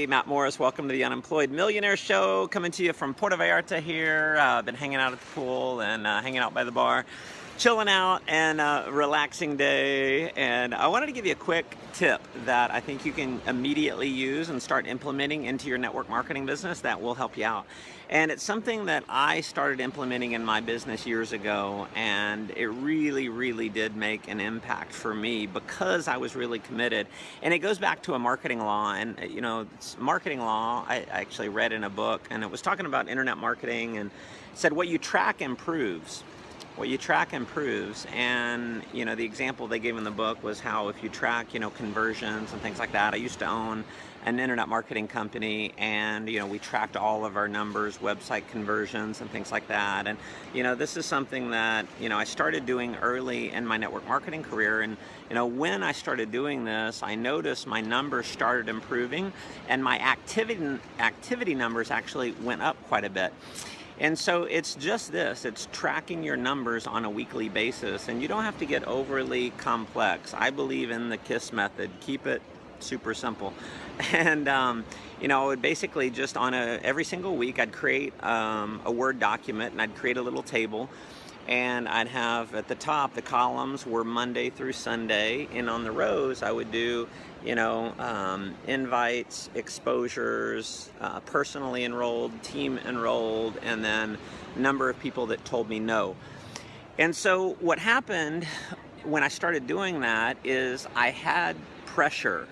Matt Morris. Welcome to the Unemployed Millionaire Show. Coming to you from Puerto Vallarta here. I've been hanging out at the pool and hanging out by the bar, chilling out, and relaxing day. And I wanted to give you a quick tip that I think you can immediately use and start implementing into your network marketing business that will help you out. And it's something that I started implementing in my business years ago, and it really did make an impact for me because I was really committed. And it goes back to a marketing law, and it's marketing law I actually read in a book, and it was talking about internet marketing, and said what you track improves. What you track improves. And the example they gave in the book was how if you track conversions and things like that. I used to own an internet marketing company, and we tracked all of our numbers, website conversions and things like that. And this is something that I started doing early in my network marketing career. And when I started doing this, I noticed my numbers started improving, and my activity numbers actually went up quite a bit. And so it's just this, it's tracking your numbers on a weekly basis, and you don't have to get overly complex. I believe in the KISS method. Keep it super simple. And I would basically just every single week I'd create a Word document, and I'd create a little table, and I'd have at the top, the columns were Monday through Sunday, and on the rows I would do invites, exposures, personally enrolled, team enrolled, and then number of people that told me no. And so what happened when I started doing that is I had pressure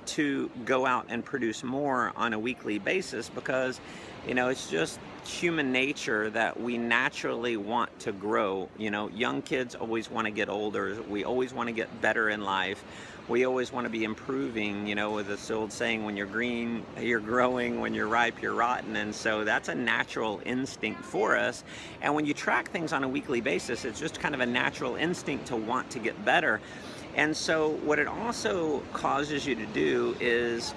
to go out and produce more on a weekly basis because it's just human nature that we naturally want to grow. Young kids always want to get older. We always want to get better in life. We always want to be improving, with this old saying, when you're green, you're growing, when you're ripe, you're rotten. And so that's a natural instinct for us. And when you track things on a weekly basis, it's just kind of a natural instinct to want to get better. And so what it also causes you to do is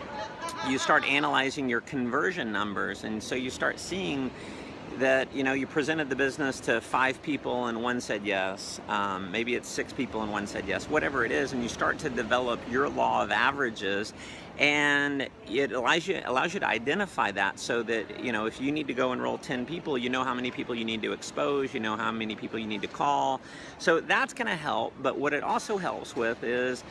you start analyzing your conversion numbers. And so you start seeing that, you presented the business to 5 people and one said yes. Maybe it's 6 people and one said yes, whatever it is. And you start to develop your law of averages, and it allows you to identify that so that, if you need to go enroll 10 people, you know how many people you need to expose, you know how many people you need to call. So that's going to help. But what it also helps with is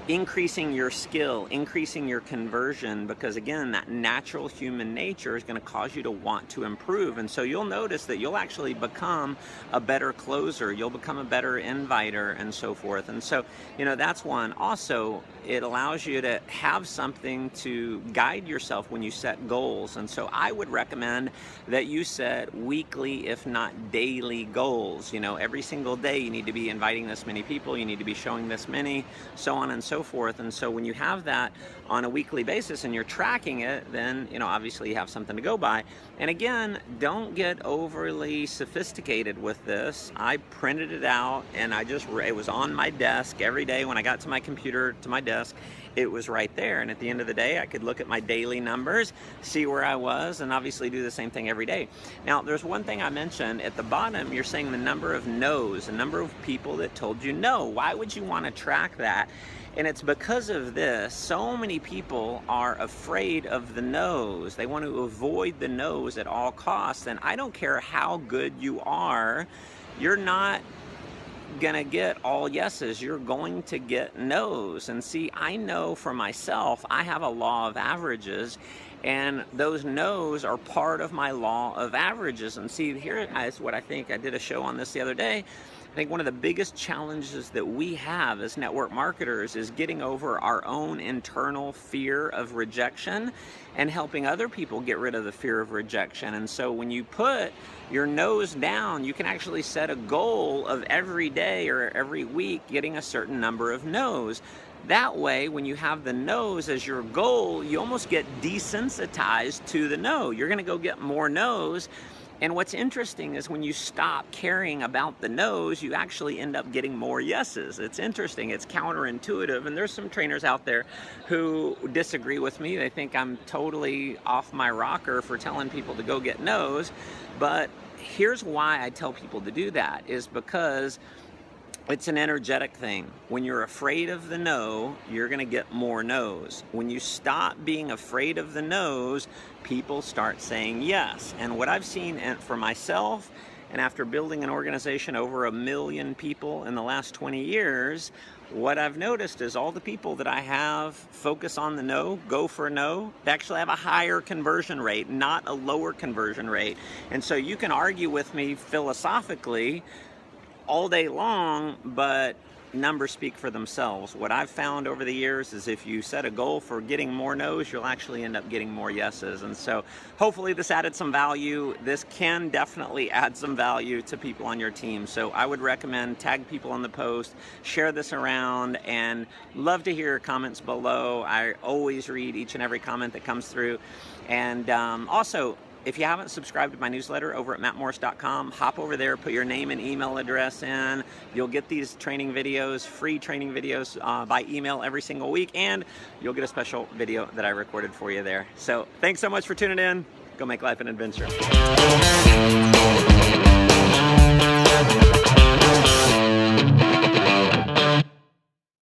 increasing your skill, increasing your conversion, because again, that natural human nature is going to cause you to want to improve. And so you'll notice that you'll actually become a better closer, you'll become a better inviter, and so forth. And so, that's one. Also, it allows you to have something to guide yourself when you set goals. And so I would recommend that you set weekly, if not daily, goals. Every single day you need to be inviting this many people, you need to be showing this many, so on and so forth. And so when you have that on a weekly basis and you're tracking it, then obviously you have something to go by. And again, don't get overly sophisticated with this. I printed it out, and it was on my desk every day. When I got to my computer, to my desk, it was right there. And at the end of the day, I could look at my daily numbers, see where I was, and obviously do the same thing every day. Now, there's one thing I mentioned at the bottom. You're saying the number of no's, the number of people that told you no. Why would you want to track that? And it's because of this. So many people are afraid of the no's. They want to avoid the no's at all costs. And I don't care how good you are, you're not gonna get all yeses. You're going to get no's. And see, I know for myself, I have a law of averages, and those no's are part of my law of averages. And see, here is what I think. I did a show on this the other day. I think one of the biggest challenges that we have as network marketers is getting over our own internal fear of rejection and helping other people get rid of the fear of rejection. And so when you put your nose down, you can actually set a goal of every day or every week getting a certain number of no's. That way, when you have the no's as your goal, you almost get desensitized to the no. You're going to go get more no's. And what's interesting is when you stop caring about the no's, you actually end up getting more yeses. It's interesting. It's counterintuitive. And there's some trainers out there who disagree with me. They think I'm totally off my rocker for telling people to go get no's. But here's why I tell people to do that, is because It's an energetic thing. When you're afraid of the no, you're going to get more no's. When you stop being afraid of the no's, people start saying yes. And what I've seen for myself, and after building an organization over 1 million people in the last 20 years, what I've noticed is all the people that I have focus on the no, go for no, they actually have a higher conversion rate, not a lower conversion rate. And so you can argue with me philosophically all day long, but numbers speak for themselves. What I've found over the years is if you set a goal for getting more no's, you'll actually end up getting more yeses. And so hopefully this added some value. This can definitely add some value to people on your team. So I would recommend tag people on the post, share this around, and love to hear your comments below. I always read each and every comment that comes through. And also, if you haven't subscribed to my newsletter over at mattmorris.com, hop over there, put your name and email address in. You'll get these training videos, free training videos by email every single week, and you'll get a special video that I recorded for you there. So thanks so much for tuning in. Go make life an adventure.